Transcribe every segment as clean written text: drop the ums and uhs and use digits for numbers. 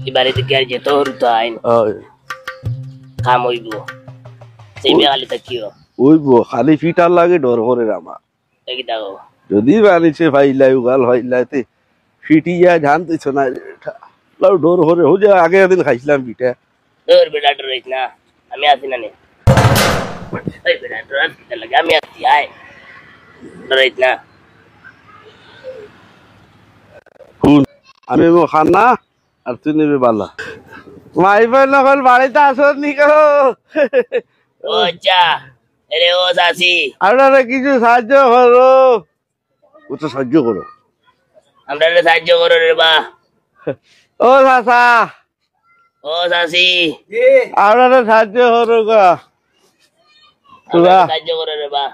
এবারে তো গেছে তোর তো আইন কাম হইব সেই বেগালি থাকিও ওইবো খালি ফিটার লাগে ডর করে রামা দেখি দাও যদি বানিছে ফাইলাই উগাল হইলাইতে ফিটিয়া জানতেছ না লাউ ডর করে হো যা আগে দিন খাইছিলাম পিঠা তোর বেটা ডরাইস না আমি আছি না নে এই বেটা ডরাইস লাগে আমি আছি আয় ডরাইস না শুন আমি মো খানা আর তুই নেবে বালা মাই ভাই নকল বাড়িতে আসর নি গো ও আচ্ছা এরে ও সাসি আপনারা কিছু সাহায্য করো ও তো সাহায্য করো আমরা সাহায্য করো রে বা ও চাচা ও সাসি আপনারা সাহায্য করো গা তোরা সাহায্য করো রে বা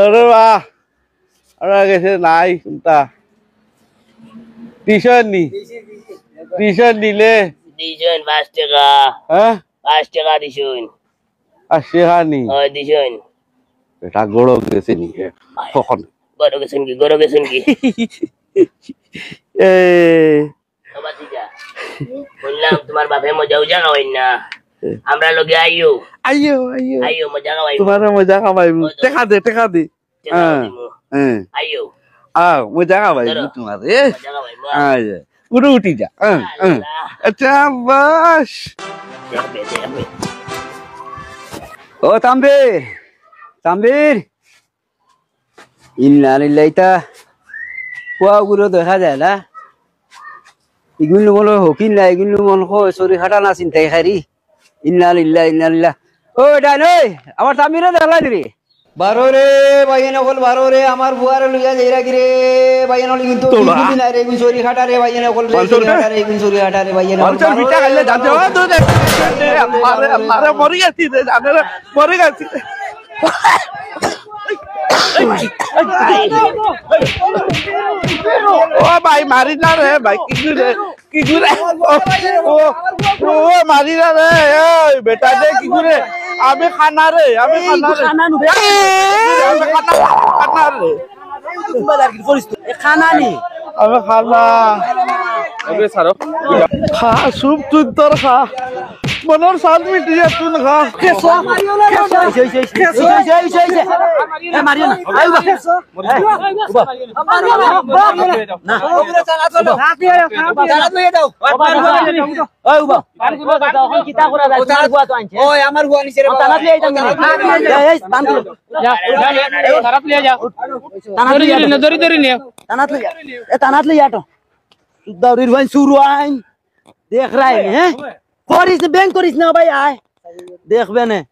ওরে বা আপনারা গেছে নাই চিন্তা টিউশন নিলে দিছুন 5 টাকা হ্যাঁ 5 টাকা দিছুন আর শেহানি ও দিছুন এটা গড় গেছে নি কখন গরো গেছেন কি এ বাবা দিজা বললাম তোমার বাপে মজা উজা খাওয়াই না আমরা লগে আইও আইও মজা খাওয়াই তোমার মজা খাওয়াইবো টেকা দে হ্যাঁ আইও মজা খাওয়াইবো তোমার মজা খাওয়াইবো আচ্ছা উড়ে উঠি যা আচ্ছা বাস দেখবে ও তাম্বির ইন্না লিল্লাহিতা কুয়াগুলো দেখা যায় না এগুলো মনে হকিন না এগুলো মনে হয় শরীর হাঁটা না চিন্তাই খারি ইন্না লিল্লাহ ও ডান ওই আমার তাম্বিরে দেখলাই রে বারো রে বাইন হল বারো রে আমার বুয়ারে লইয়া যাইরা গিরে বাইন হল কিন্তু ইগুলি না রে ইগুন শরীর হাঁটা রে বাইন হল রে শরীর হাঁটা রে ইগুন শরীর হাঁটা রে বাইন হল চল পিটা খাইলে যাচ্ছে ও তো দেখ মারে মরি গেছি রে জানে রে মরি গেছি ও ভাই মারি না রে ভাই কি করে ও মারি না রে এই বেটা দে কি করে আমি খানা রে আমি খানা রে খানা নি আমি খানা খা সুপ তুই তোর খা মনের সাল মিটিয়ে তুই খা देख रहा है हैं करिस बैंक करिस ना भाई आए देख बने